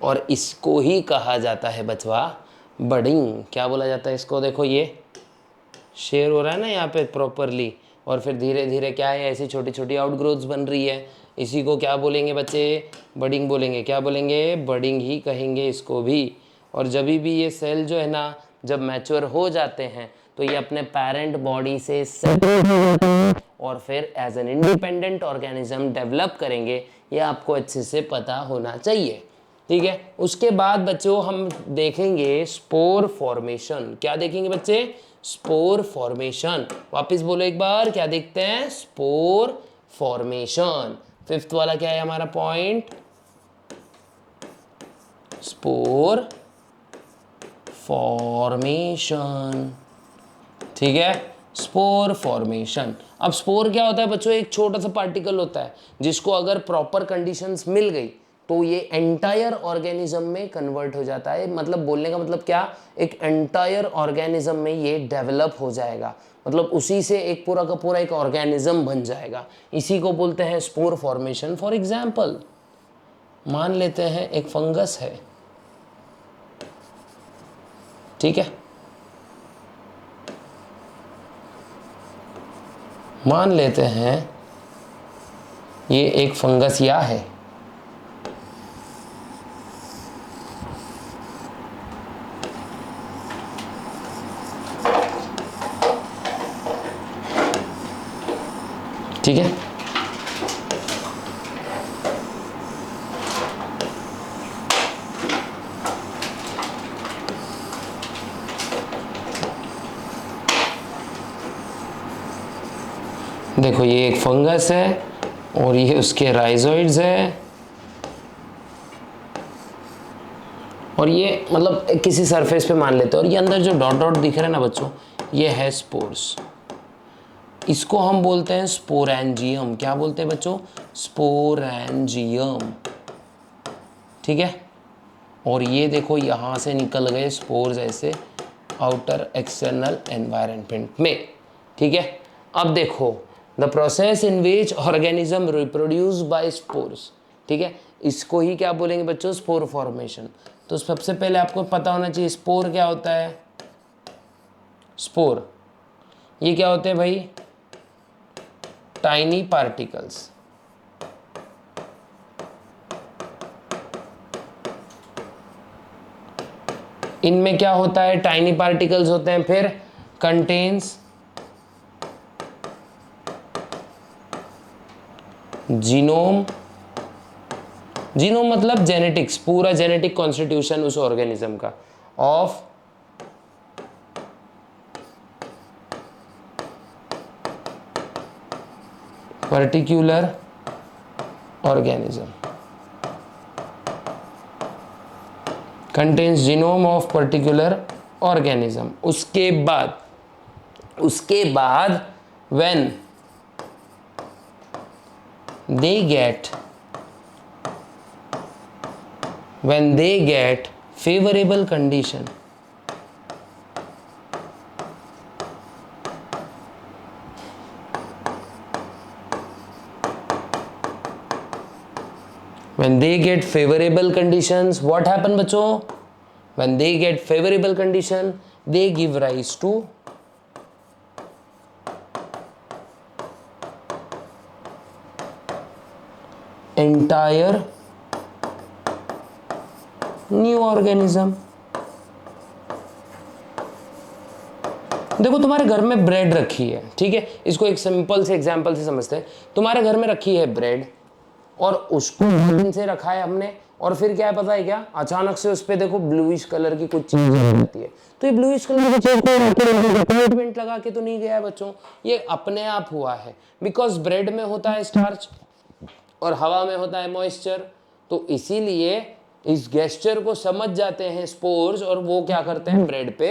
Speaker 1: और इसको ही कहा जाता है बचवा बडिंग। क्या बोला जाता है इसको, देखो ये शेयर हो रहा है ना यहाँ पे प्रॉपरली, और फिर धीरे धीरे क्या है, ऐसी छोटी छोटी आउटग्रोथ्स बन रही है। इसी को क्या बोलेंगे बच्चे, बडिंग बोलेंगे। क्या बोलेंगे, बडिंग ही कहेंगे इसको भी। और जब भी ये सेल जो है ना, जब मैच्योर हो जाते हैं तो ये अपने पेरेंट बॉडी से सेपरेट हो जाते हैं और फिर as an independent organism develop करेंगे। ये आपको अच्छे से पता होना चाहिए, ठीक है। उसके बाद बच्चों हम देखेंगे स्पोर फॉर्मेशन। क्या देखेंगे बच्चे, स्पोर फॉर्मेशन। वापस बोलो एक बार, क्या देखते हैं, स्पोर फॉर्मेशन। फिफ्थ वाला क्या है हमारा पॉइंट, स्पोर फॉर्मेशन, ठीक है, स्पोर फॉर्मेशन। अब स्पोर क्या होता है बच्चों, एक छोटा सा पार्टिकल होता है जिसको अगर प्रॉपर कंडीशंस मिल गई तो ये एंटायर ऑर्गेनिज्म में कन्वर्ट हो जाता है। मतलब बोलने का मतलब क्या, एक एंटायर ऑर्गेनिज्म में ये डेवलप हो जाएगा, मतलब उसी से एक पूरा का पूरा एक ऑर्गेनिज्म बन जाएगा। इसी को बोलते हैं स्पोर फॉर्मेशन। फॉर एग्जाम्पल मान लेते हैं एक फंगस है, ठीक है, मान लेते हैं ये एक फंगस या है, ठीक है। देखो ये एक फंगस है और ये उसके राइजोइड्स है, और ये मतलब किसी सरफेस पे मान लेते हैं, और ये अंदर जो डॉट डॉट दिख रहे हैं ना बच्चों, ये है स्पोर्स। इसको हम बोलते हैं स्पोरेंजियम। क्या बोलते हैं बच्चों, स्पोरेंजियम, ठीक है। और ये देखो यहाँ से निकल गए स्पोर्स ऐसे आउटर एक्सटर्नल एनवायरनमेंट में, ठीक है। अब देखो the process in which organism reproduce by spores, ठीक है, इसको ही क्या बोलेंगे बच्चों, स्पोर फॉर्मेशन। तो सबसे पहले आपको पता होना चाहिए स्पोर क्या होता है। स्पोर ये क्या होते हैं भाई, टाइनी पार्टिकल्स। इनमें क्या होता है, टाइनी पार्टिकल्स होते हैं। फिर कंटेन्स जीनोम, जीनोम मतलब जेनेटिक्स, पूरा जेनेटिक कॉन्स्टिट्यूशन उस ऑर्गेनिज्म का, of particular organism, contains genome of particular organism. उसके बाद when they get favorable condition, when they get favorable conditions, what happen बच्चों, when they get favorable condition they give rise to entire new organism. देखो तुम्हारे घर में bread रखी है, ठीक है, इसको एक सिंपल से एग्जांपल से समझते हैं। तुम्हारे घर में रखी है ब्रेड और उसको दिन से रखा है हमने, और फिर क्या है पता है क्या, अचानक से उस पर देखो ब्लूइश कलर की कुछ चीज रहती है। तो ये ब्लूइश कलर की चीज को ट्रीटमेंट लगा के तो नहीं गया है बच्चों, ये अपने आप हुआ है। बिकॉज ब्रेड में होता है स्टार्च और हवा में होता है मॉइस्चर, तो इसीलिए इस गेस्चर को समझ जाते हैं स्पोर्स, और वो क्या करते हैं, ब्रेड पे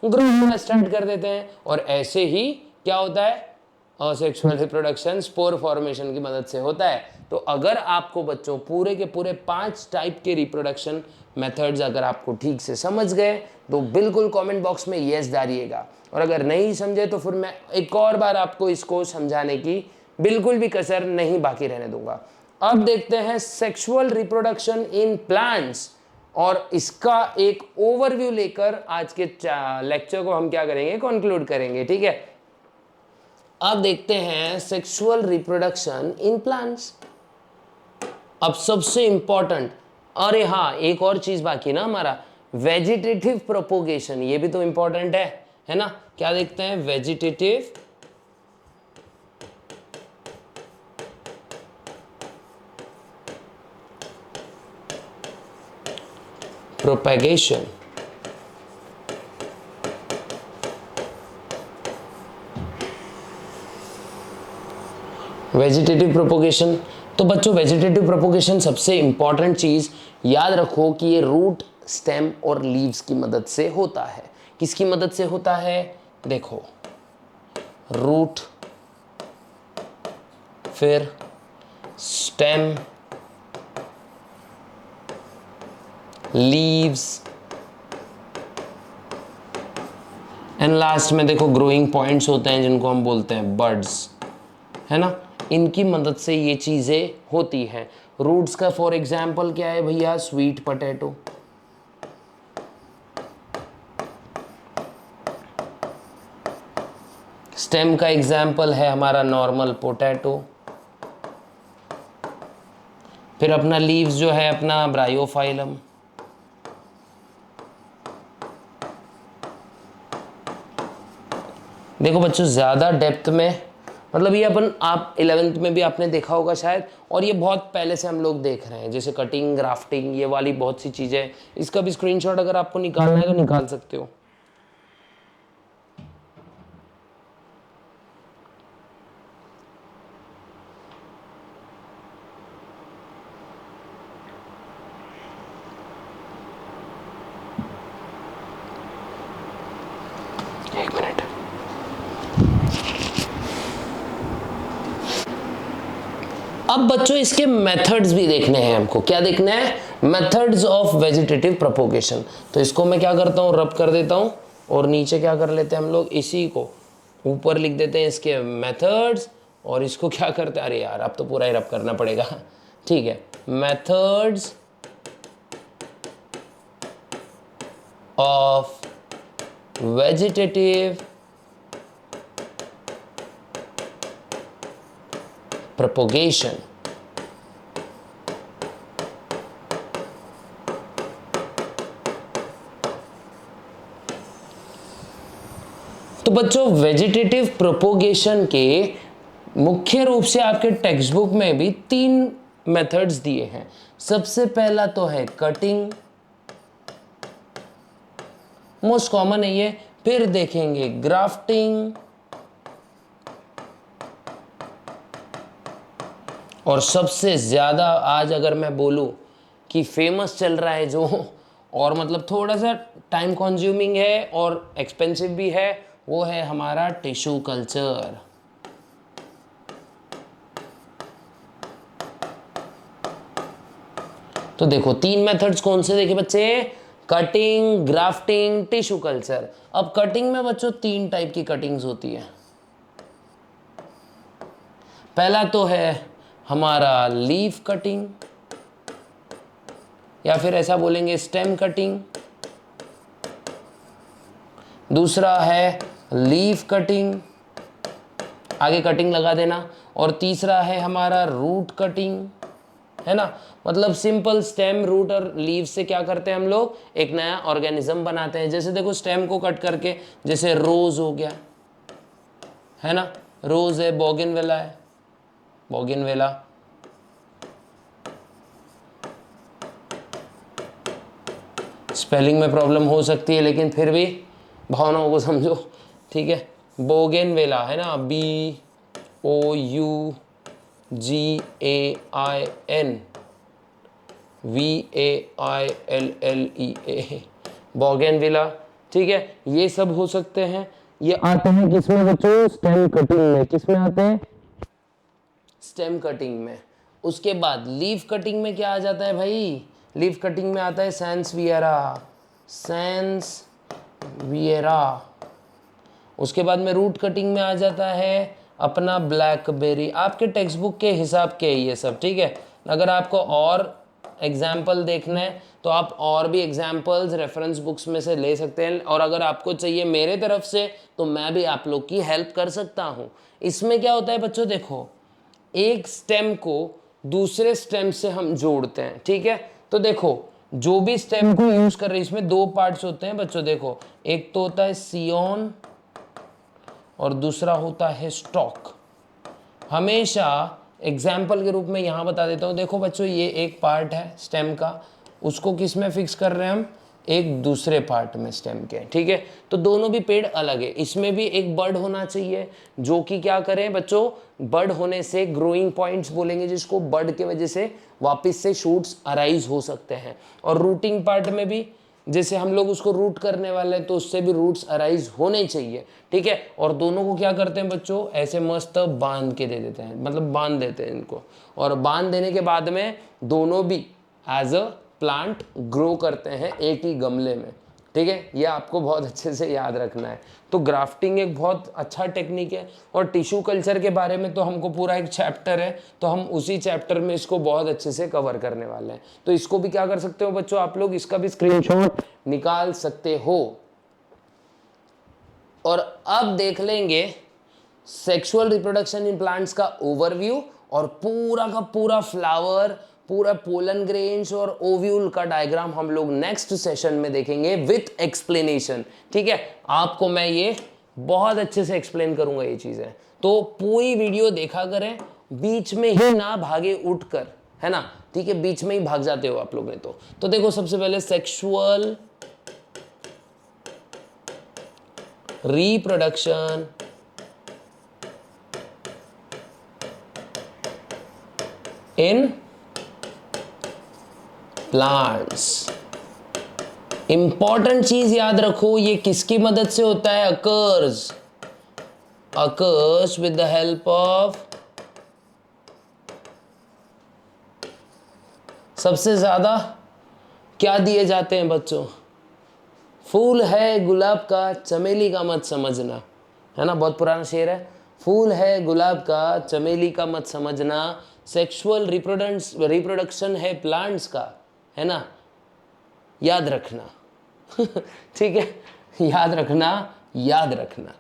Speaker 1: ग्रो होना स्टार्ट कर देते हैं। और ऐसे ही क्या होता है, असेक्सुअल रिप्रोडक्शन स्पोर फॉर्मेशन की मदद से होता है। तो अगर आपको बच्चों पूरे के पूरे 5 टाइप के रिप्रोडक्शन मेथड्स अगर आपको ठीक से समझ गए तो बिल्कुल कमेंट बॉक्स में यस डालिएगा, और अगर नहीं समझे तो फिर मैं एक और बार आपको इसको समझाने की बिल्कुल भी कसर नहीं बाकी रहने दूंगा। अब देखते हैं सेक्सुअल रिप्रोडक्शन इन प्लांट्स, और इसका एक ओवरव्यू लेकर आज के लेक्चर को हम क्या करेंगे, कंक्लूड करेंगे। ठीक है, अब देखते हैं सेक्सुअल रिप्रोडक्शन इन प्लांट्स। अब सबसे इंपॉर्टेंट, अरे हाँ एक और चीज बाकी ना हमारा, वेजिटेटिव प्रोपोगेशन, ये भी तो इंपॉर्टेंट है ना। क्या देखते हैं, वेजिटेटिव प्रोपेगेशन। वेजिटेटिव प्रोपोगेशन, तो बच्चों वेजिटेटिव प्रोपोगेशन सबसे इंपॉर्टेंट चीज याद रखो कि ये रूट, स्टेम और लीव्स की मदद से होता है। किसकी मदद से होता है, देखो रूट, फिर स्टेम, लीव्स एंड लास्ट में देखो ग्रोइंग पॉइंट्स होते हैं जिनको हम बोलते हैं बड्स, है ना। इनकी मदद से ये चीजें होती हैं। रूट्स का फॉर एग्जाम्पल क्या है भैया, स्वीट पोटैटो। स्टेम का एग्जाम्पल है हमारा नॉर्मल पोटैटो। फिर अपना लीव्स जो है अपना ब्रायोफाइलम। देखो बच्चों ज़्यादा डेप्थ में, मतलब ये अपन आप 11th में भी आपने देखा होगा शायद, और ये बहुत पहले से हम लोग देख रहे हैं, जैसे कटिंग, ग्राफ्टिंग, ये वाली बहुत सी चीज़ें। इसका भी स्क्रीनशॉट अगर आपको निकालना है तो निकाल सकते हो। एक मिनट, अब बच्चों इसके मेथड्स भी देखने हैं हमको। क्या देखना है, मेथड्स ऑफ वेजिटेटिव प्रोपोगेशन। तो इसको मैं क्या करता हूँ, रब कर देता हूँ, और नीचे क्या कर लेते हैं हम लोग, इसी को ऊपर लिख देते हैं इसके मेथड्स, और इसको क्या करते हैं, अरे यार अब तो पूरा ही रब करना पड़ेगा। ठीक है, मेथड्स ऑफ वेजिटेटिव propagation। तो बच्चों वेजिटेटिव प्रोपोगेशन के मुख्य रूप से आपके टेक्स्ट बुक में भी 3 मेथड्स दिए हैं। सबसे पहला तो है कटिंग, मोस्ट कॉमन है ये। फिर देखेंगे ग्राफ्टिंग, और सबसे ज़्यादा आज अगर मैं बोलूं कि फेमस चल रहा है जो, और मतलब थोड़ा सा टाइम कंज्यूमिंग है और एक्सपेंसिव भी है, वो है हमारा टिश्यू कल्चर। तो देखो 3 मेथड्स कौन से देखे बच्चे, कटिंग, ग्राफ्टिंग, टिश्यू कल्चर। अब कटिंग में बच्चों 3 टाइप की कटिंग्स होती है। पहला तो है हमारा लीफ कटिंग, या फिर ऐसा बोलेंगे स्टेम कटिंग। दूसरा है लीफ कटिंग, आगे कटिंग लगा देना। और तीसरा है हमारा रूट कटिंग, है ना। मतलब सिंपल स्टेम, रूट और लीव से क्या करते हैं हम लोग, एक नया ऑर्गेनिज्म बनाते हैं। जैसे देखो स्टेम को कट करके, जैसे रोज हो गया, है ना, रोज है, बोगनवेला है, बोगनवेला। स्पेलिंग में प्रॉब्लम हो सकती है लेकिन फिर भी भावनाओं को समझो, ठीक है। बोगनवेला है ना, BOUGANVAILLEA, बोगनवेला। ठीक है, ये सब हो सकते हैं। ये आते हैं किसमें बच्चों, स्टेम कटिंग में। किसमें आते हैं, स्टेम कटिंग में। उसके बाद लीफ कटिंग में क्या आ जाता है भाई, लीफ कटिंग में आता है सैंसवियरा, सैंसवियरा। उसके बाद में रूट कटिंग में आ जाता है अपना ब्लैकबेरी। आपके टेक्स्ट बुक के हिसाब के ये सब, ठीक है। अगर आपको और एग्जाम्पल देखना है तो आप और भी एग्जाम्पल्स रेफरेंस बुक्स में से ले सकते हैं, और अगर आपको चाहिए मेरे तरफ से तो मैं भी आप लोग की हेल्प कर सकता हूँ। इसमें क्या होता है बच्चों, देखो एक स्टेम को दूसरे स्टेम से हम जोड़ते हैं, ठीक है। तो देखो जो भी स्टेम को यूज कर रहे हैं इसमें दो पार्ट्स होते हैं बच्चों। देखो एक तो होता है सियोन और दूसरा होता है स्टॉक। हमेशा एग्जाम्पल के रूप में यहाँ बता देता हूँ। देखो बच्चों ये एक पार्ट है स्टेम का, उसको किस में फिक्स कर रहे हैं हम, एक दूसरे पार्ट में स्टेम के, ठीक है। तो दोनों भी पेड़ अलग है। इसमें भी एक बड होना चाहिए जो कि क्या करें बच्चों, बड होने से ग्रोइंग पॉइंट्स बोलेंगे जिसको, बड के वजह से वापस से शूट्स अराइज हो सकते हैं। और रूटिंग पार्ट में भी जैसे हम लोग उसको रूट करने वाले हैं तो उससे भी रूट्स अराइज होने चाहिए, ठीक है। और दोनों को क्या करते हैं बच्चों, ऐसे मस्त बांध के दे देते हैं, मतलब बांध देते हैं इनको। और बांध देने के बाद में दोनों भी एज अ प्लांट ग्रो करते हैं एक ही गमले में, ठीक है। ये आपको बहुत अच्छे से याद रखना है। तो ग्राफ्टिंग एक बहुत अच्छा टेक्निक है। और टिश्यू कल्चर के बारे में तो हमको पूरा एक चैप्टर है, तो हम उसी चैप्टर में इसको बहुत अच्छे से कवर करने वाले हैं। तो इसको भी क्या कर सकते हो बच्चों, आप लोग इसका भी स्क्रीनशॉट निकाल सकते हो। और अब देख लेंगे सेक्सुअल रिप्रोडक्शन इन प्लांट्स का ओवरव्यू, और पूरा का पूरा फ्लावर, पूरा पोलन ग्रेन्स और ओव्यूल का डायग्राम हम लोग नेक्स्ट सेशन में देखेंगे विथ एक्सप्लेनेशन, ठीक है। आपको मैं ये बहुत अच्छे से एक्सप्लेन करूंगा ये चीजें, तो पूरी वीडियो देखा करें, बीच में ही ना भागे उठकर, है ना, ठीक है। बीच में ही भाग जाते हो आप लोग ने तो देखो सबसे पहले sexual reproduction in plants. Important चीज याद रखो, ये किसकी मदद से होता है, occurs with the help of, सबसे ज्यादा क्या दिए जाते हैं बच्चों, फूल है गुलाब का चमेली का मत समझना, है ना, बहुत पुराना शेर है। फूल है गुलाब का चमेली का मत समझना, सेक्सुअल रिप्रोडक्शन है प्लांट्स का, है ना, याद रखना ठीक है, याद रखना,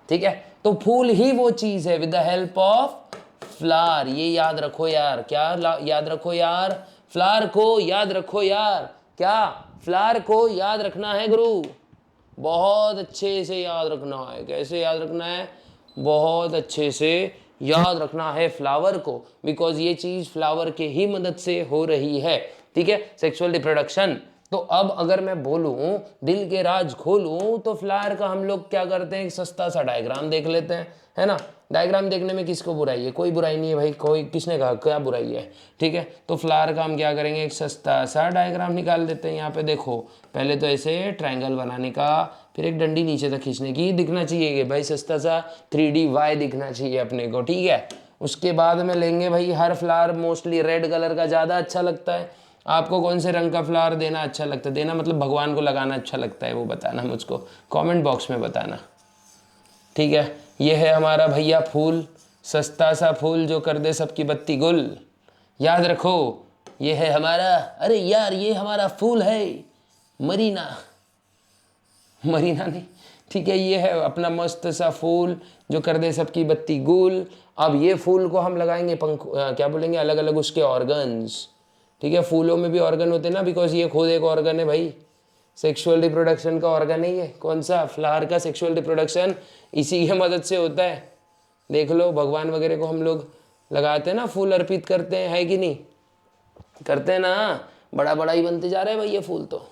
Speaker 1: ठीक है। तो फूल ही वो चीज है with the help of flower, ये याद रखो यार। क्या याद रखो यार, फ्लावर को याद रखो यार। क्या, फ्लावर को याद रखना है गुरु, बहुत अच्छे से याद रखना है। कैसे याद रखना है, बहुत अच्छे से याद रखना है फ्लावर को, बिकॉज ये चीज फ्लावर के ही मदद से हो रही है, ठीक है, सेक्सुअल रिप्रोडक्शन। तो अब अगर मैं बोलूं दिल के राज खोलूं तो फ्लावर का हम लोग क्या करते हैं, एक सस्ता सा डायग्राम देख लेते हैं, है ना। डायग्राम देखने में किसको बुराई है, कोई बुराई नहीं है भाई, कोई किसने कहा क्या बुराई है, ठीक है। तो फ्लावर का हम क्या करेंगे, एक सस्ता सा डायग्राम निकाल देते हैं। यहाँ पे देखो पहले तो ऐसे ट्रायंगल बनाने का, फिर एक डंडी नीचे तक खींचने की, दिखना चाहिए कि भाई सस्ता सा 3D दिखना चाहिए अपने को, ठीक है। उसके बाद में लेंगे भाई, हर फ्लावर मोस्टली रेड कलर का ज़्यादा अच्छा लगता है। आपको कौन से रंग का फ्लावर देना अच्छा लगता है, देना मतलब भगवान को लगाना अच्छा लगता है, वो बताना मुझको कमेंट बॉक्स में बताना, ठीक है। ये है हमारा भैया फूल, सस्ता सा फूल जो कर दे सबकी बत्ती गुल, याद रखो ये है हमारा, अरे यार ये हमारा फूल है मरीना नहीं, ठीक है। ये है अपना मस्त सा फूल जो कर दे सबकी बत्ती गुल। अब ये फूल को हम लगाएंगे क्या बोलेंगे, अलग अलग उसके ऑर्गन्स, ठीक है। फूलों में भी ऑर्गन होते हैं ना, बिकॉज ये खुद एक ऑर्गन है भाई, सेक्सुअल रिप्रोडक्शन का ऑर्गन है ये। कौन सा, फ्लावर का सेक्सुअल रिप्रोडक्शन इसी की मदद से होता है। देख लो भगवान वगैरह को हम लोग लगाते हैं ना, फूल अर्पित करते हैं, है कि नहीं, करते हैं ना। बड़ा बड़ा ही बनते जा रहा है भाई ये फूल तो,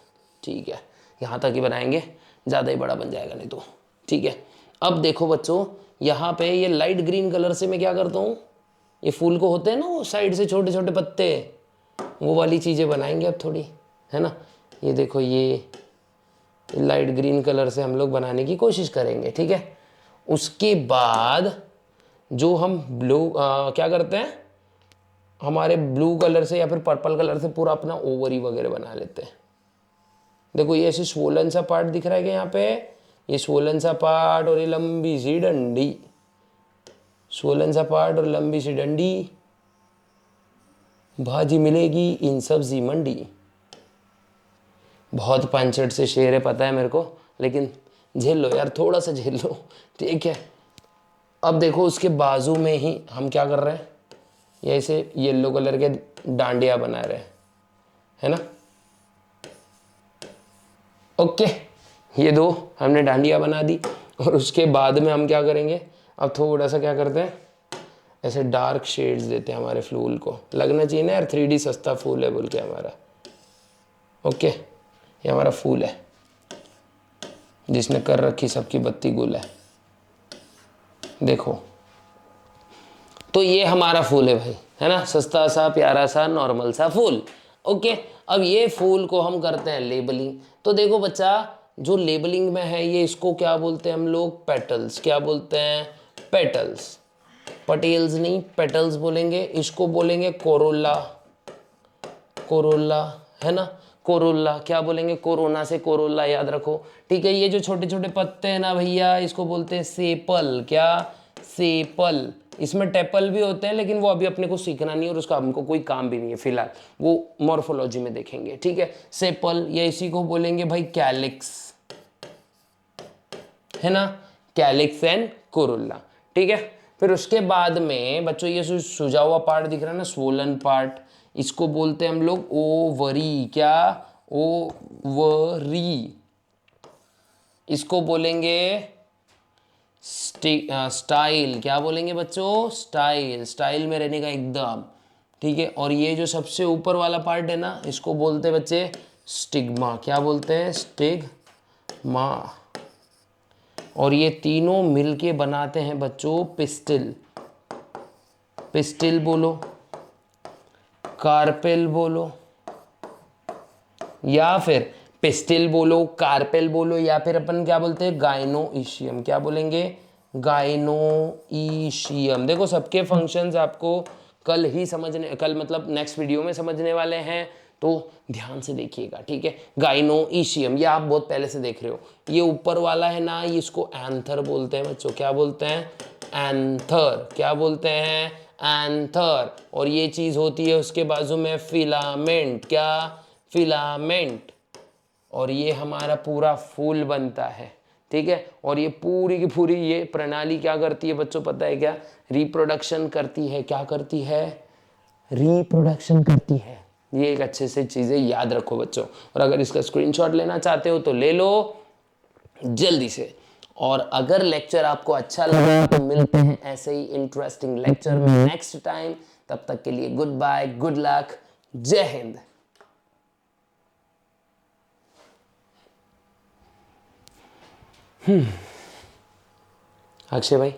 Speaker 1: ठीक है। यहाँ तक ही बनाएंगे, ज़्यादा ही बड़ा बन जाएगा नहीं तो, ठीक है। अब देखो बच्चों यहाँ पे ये लाइट ग्रीन कलर से मैं क्या करता हूँ, ये फूल को होते हैं ना वो साइड से छोटे छोटे पत्ते, वो वाली चीज़ें बनाएंगे अब थोड़ी, है ना। ये देखो ये लाइट ग्रीन कलर से हम लोग बनाने की कोशिश करेंगे, ठीक है। उसके बाद जो हम ब्लू क्या करते हैं, हमारे ब्लू कलर से या फिर पर्पल कलर से पूरा अपना ओवरी वगैरह बना लेते हैं। देखो ये ऐसे स्वोलन सा पार्ट दिख रहा है कि यहाँ पे ये स्वोलन सा पार्ट और ये लंबी सी डंडी, स्वोलन सा पार्ट और लंबी सी डंडी, भाजी मिलेगी इन सब्जी मंडी। बहुत पांचट से शेर है पता है मेरे को, लेकिन झेल लो यार, थोड़ा सा झेल लो, ठीक है। अब देखो उसके बाजू में ही हम क्या कर रहे हैं, ये ऐसे येलो कलर के डांडिया बना रहे हैं, है ना। ओके, ये दो हमने डांडिया बना दी। और उसके बाद में हम क्या करेंगे, अब थोड़ा सा क्या करते हैं, ऐसे डार्क शेड्स देते हैं हमारे फूल को, लगना चाहिए ना यार 3D सस्ता फूल है बोल के हमारा। ओके, ये हमारा फूल है जिसने कर रखी सबकी बत्ती गुल है, देखो। तो ये हमारा फूल है भाई, है ना, सस्ता सा प्यारा सा नॉर्मल सा फूल। ओके, अब ये फूल को हम करते हैं लेबलिंग। तो देखो बच्चा, जो लेबलिंग में है ये, इसको क्या बोलते हैं हम लोग, पेटल्स। क्या बोलते हैं, पेटल्स। पटेल्स नहीं, पेटल्स बोलेंगे। इसको बोलेंगे कोरोला, कोरोला, है ना, कोरोला। क्या बोलेंगे, कोरोना से कोरोला, याद रखो, ठीक है। ये जो छोटे छोटे पत्ते हैं ना भैया, इसको बोलते हैं सेपल। क्या, सेपल। इसमें टेपल भी होते हैं, लेकिन वो अभी अपने को सीखना नहीं है और उसका हमको कोई काम भी नहीं है फिलहाल, वो मॉर्फोलॉजी में देखेंगे, ठीक है। सेपल, या इसी को बोलेंगे भाई कैलिक्स, है ना, कैलिक्स एंड कोरोला, ठीक है। फिर उसके बाद में बच्चों ये सूजा हुआ पार्ट दिख रहा है ना, स्वोलन पार्ट, इसको बोलते हैं हम लोग ओवरी। क्या, ओवरी। इसको बोलेंगे स्टाइल। क्या बोलेंगे बच्चों, स्टाइल। स्टाइल में रहने का एकदम, ठीक है। और ये जो सबसे ऊपर वाला पार्ट है ना, इसको बोलते हैं बच्चे स्टिग्मा। क्या बोलते हैं, स्टिग्मा। और ये तीनों मिलके बनाते हैं बच्चों पिस्टिल। पिस्टिल बोलो, कार्पेल बोलो, या फिर पिस्टिल बोलो, कार्पेल बोलो, या फिर अपन क्या बोलते हैं, गाइनोइशियम। क्या बोलेंगे, गाइनोइशियम। देखो सबके फंक्शंस आपको कल ही समझने, कल मतलब नेक्स्ट वीडियो में समझने वाले हैं, तो ध्यान से देखिएगा, ठीक है। गाइनोइशियम ये आप बहुत पहले से देख रहे हो। ये ऊपर वाला है ना, ये इसको एंथर बोलते हैं बच्चों। क्या बोलते हैं, एंथर। क्या बोलते हैं, एंथर। और ये चीज होती है उसके बाजू में फिलामेंट। क्या, फिलामेंट। और ये हमारा पूरा फूल बनता है, ठीक है। और ये पूरी की पूरी ये प्रणाली क्या करती है बच्चों, पता है क्या, रिप्रोडक्शन करती है। क्या करती है, रिप्रोडक्शन करती है। ये एक अच्छे से चीजें याद रखो बच्चों। और अगर इसका स्क्रीनशॉट लेना चाहते हो तो ले लो जल्दी से। और अगर लेक्चर आपको अच्छा लगा तो मिलते हैं ऐसे ही इंटरेस्टिंग लेक्चर में नेक्स्ट टाइम। तब तक के लिए गुड बाय, गुड लक, जय हिंद। अक्षय भाई।